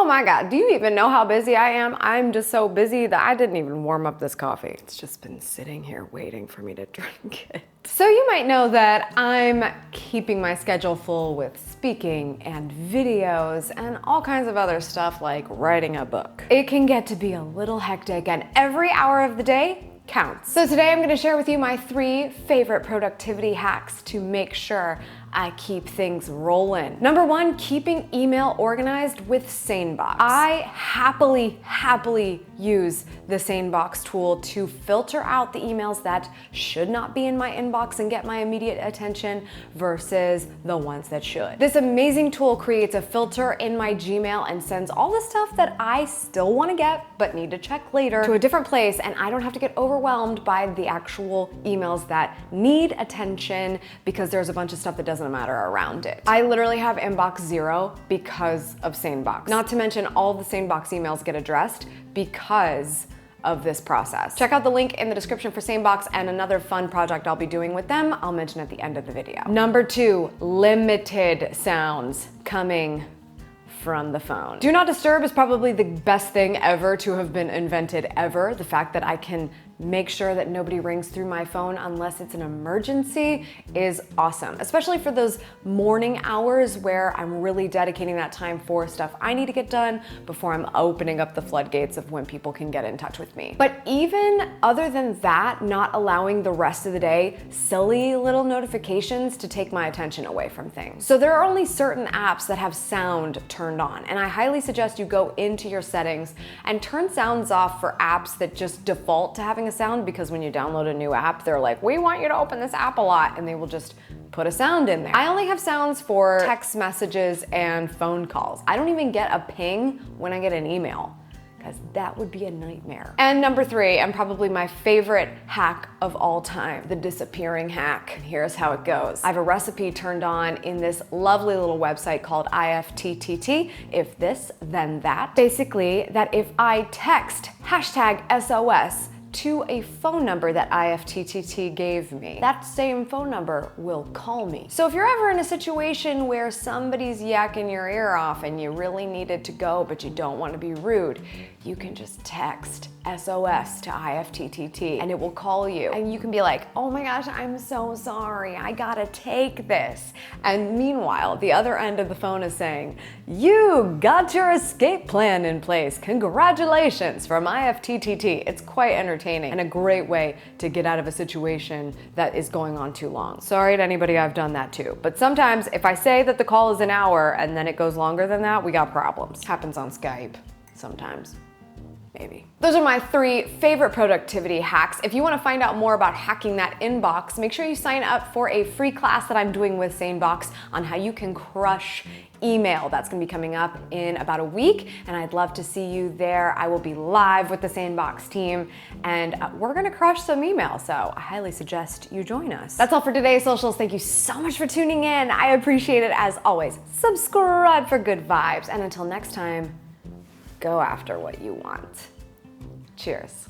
Oh my God, do you even know how busy I am? I'm just so busy that I didn't even warm up this coffee. It's just been sitting here waiting for me to drink it. So you might know that I'm keeping my schedule full with speaking and videos and all kinds of other stuff like writing a book. It can get to be a little hectic and every hour of the day counts. So today I'm gonna share with you my 3 favorite productivity hacks to make sure I keep things rolling. Number 1, keeping email organized with SaneBox. I happily use the SaneBox tool to filter out the emails that should not be in my inbox and get my immediate attention versus the ones that should. This amazing tool creates a filter in my Gmail and sends all the stuff that I still want to get but need to check later to a different place, and I don't have to get overwhelmed by the actual emails that need attention because there's a bunch of stuff that doesn't matter around it. I literally have inbox 0 because of SaneBox. Not to mention all the SaneBox emails get addressed because of this process. Check out the link in the description for SaneBox and another fun project I'll be doing with them I'll mention at the end of the video. Number 2, limited sounds coming from the phone. Do not disturb is probably the best thing ever to have been invented ever. The fact that I can make sure that nobody rings through my phone unless it's an emergency is awesome, especially for those morning hours where I'm really dedicating that time for stuff I need to get done before I'm opening up the floodgates of when people can get in touch with me. But even other than that, not allowing the rest of the day silly little notifications to take my attention away from things. So there are only certain apps that have sound turned on, and I highly suggest you go into your settings and turn sounds off for apps that just default to having a sound, because when you download a new app, they're like, we want you to open this app a lot, and they will just put a sound in there. I only have sounds for text messages and phone calls. I don't even get a ping when I get an email, because that would be a nightmare. And number 3, and probably my favorite hack of all time, the disappearing hack. Here's how it goes. I have a recipe turned on in this lovely little website called IFTTT, if this, then that. Basically, that if I text #SOS to a phone number that IFTTT gave me, that same phone number will call me. So if you're ever in a situation where somebody's yakking your ear off and you really needed to go but you don't want to be rude, you can just text SOS to IFTTT and it will call you. And you can be like, oh my gosh, I'm so sorry, I gotta take this. And meanwhile, the other end of the phone is saying, you got your escape plan in place. Congratulations from IFTTT. It's quite entertaining and a great way to get out of a situation that is going on too long. Sorry to anybody, I've done that too. But sometimes if I say that the call is an hour and then it goes longer than that, we got problems. Happens on Skype sometimes. Maybe. Those are my 3 favorite productivity hacks. If you want to find out more about hacking that inbox, make sure you sign up for a free class that I'm doing with SaneBox on how you can crush email. That's going to be coming up in about a week, and I'd love to see you there. I will be live with the SaneBox team, and we're going to crush some email, so I highly suggest you join us. That's all for today's socials. Thank you so much for tuning in. I appreciate it as always. Subscribe for good vibes, and until next time, go after what you want. Cheers.